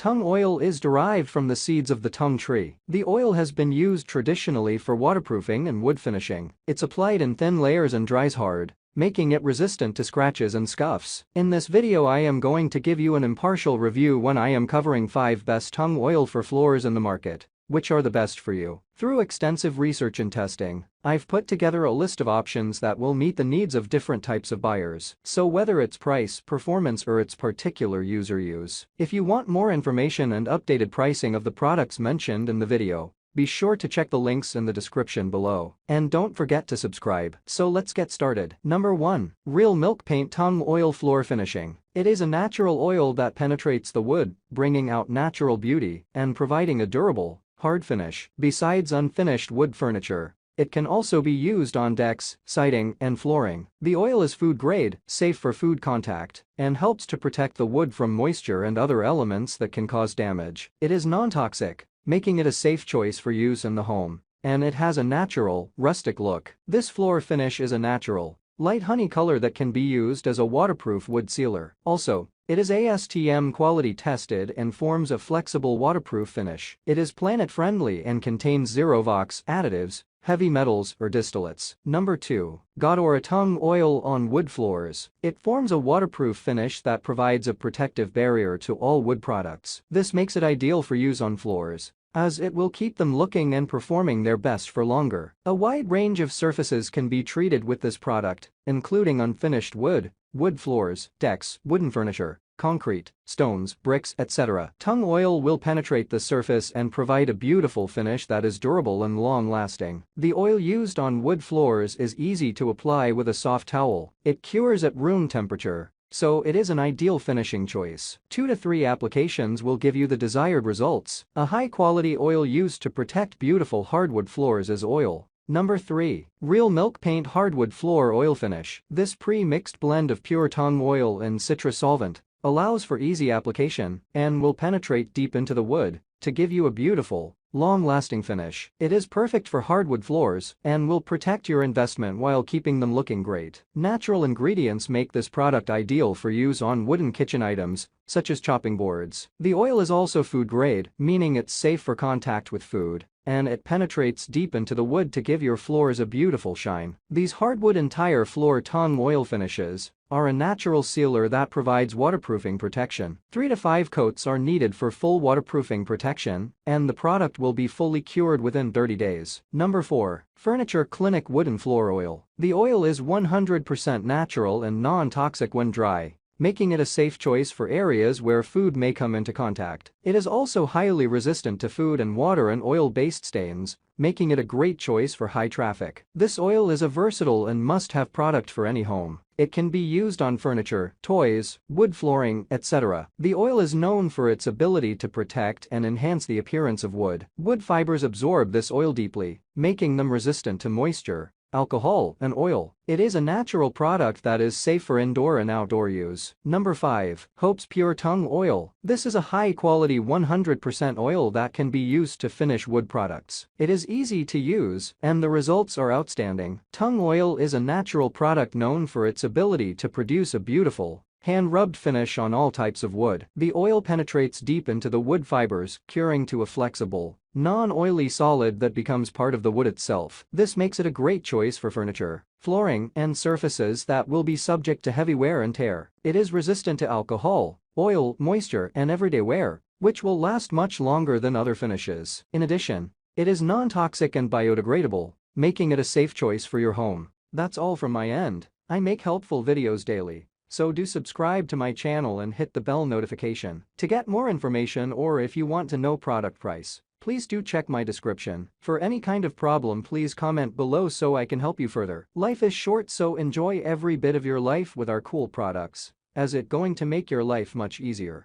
Tung oil is derived from the seeds of the tung tree. The oil has been used traditionally for waterproofing and wood finishing. It's applied in thin layers and dries hard, making it resistant to scratches and scuffs. In this video I am going to give you an impartial review when I am covering 5 best tung oil for floors in the market. Which are the best for you? Through extensive research and testing, I've put together a list of options that will meet the needs of different types of buyers. So whether it's price, performance or its particular user use. If you want more information and updated pricing of the products mentioned in the video, be sure to check the links in the description below. And don't forget to subscribe. So let's get started. Number 1. Real Milk Paint Tung Oil Floor Finishing. It is a natural oil that penetrates the wood, bringing out natural beauty and providing a durable, hard finish. Besides unfinished wood furniture, it can also be used on decks, siding, and flooring. The oil is food grade, safe for food contact, and helps to protect the wood from moisture and other elements that can cause damage. It is non-toxic, making it a safe choice for use in the home, and it has a natural, rustic look. This floor finish is a natural, light honey color that can be used as a waterproof wood sealer. Also, it is ASTM quality tested and forms a flexible waterproof finish. It is planet-friendly and contains zero VOX additives, heavy metals or distillates. Number 2. Godora Tung Oil on Wood Floors. It forms a waterproof finish that provides a protective barrier to all wood products. This makes it ideal for use on floors, as it will keep them looking and performing their best for longer. A wide range of surfaces can be treated with this product, including unfinished wood, wood floors, decks, wooden furniture, concrete, stones, bricks, etc. Tung oil will penetrate the surface and provide a beautiful finish that is durable and long-lasting. The oil used on wood floors is easy to apply with a soft towel. It cures at room temperature, so it is an ideal finishing choice. 2 to 3 applications will give you the desired results. A high-quality oil used to protect beautiful hardwood floors is oil. Number 3. Real Milk Paint Hardwood Floor Oil Finish. This pre-mixed blend of pure tung oil and citrus solvent allows for easy application and will penetrate deep into the wood to give you a beautiful, long-lasting finish. It is perfect for hardwood floors and will protect your investment while keeping them looking great. Natural ingredients make this product ideal for use on wooden kitchen items, such as chopping boards. The oil is also food grade, meaning it's safe for contact with food, and it penetrates deep into the wood to give your floors a beautiful shine. These hardwood entire floor tung oil finishes are a natural sealer that provides waterproofing protection. 3 to 5 coats are needed for full waterproofing protection, and the product will be fully cured within 30 days. Number 4. Furniture Clinic Wooden Floor Oil. The oil is 100% natural and non-toxic when dry, making it a safe choice for areas where food may come into contact. It is also highly resistant to food and water and oil-based stains, making it a great choice for high traffic. This oil is a versatile and must-have product for any home. It can be used on furniture, toys, wood flooring, etc. The oil is known for its ability to protect and enhance the appearance of wood. Wood fibers absorb this oil deeply, making them resistant to moisture, alcohol, and oil. It is a natural product that is safe for indoor and outdoor use. Number 5. Hope's Pure Tung Oil. This is a high-quality 100% oil that can be used to finish wood products. It is easy to use, and the results are outstanding. Tung oil is a natural product known for its ability to produce a beautiful, hand-rubbed finish on all types of wood. The oil penetrates deep into the wood fibers, curing to a flexible, non-oily solid that becomes part of the wood itself. This makes it a great choice for furniture, flooring, and surfaces that will be subject to heavy wear and tear. It is resistant to alcohol, oil, moisture, and everyday wear, which will last much longer than other finishes. In addition, it is non-toxic and biodegradable, making it a safe choice for your home. That's all from my end. I make helpful videos daily, so do subscribe to my channel and hit the bell notification to get more information, or if you want to know product price, please do check my description. For any kind of problem, please comment below so I can help you further. Life is short, so enjoy every bit of your life with our cool products, as it's going to make your life much easier.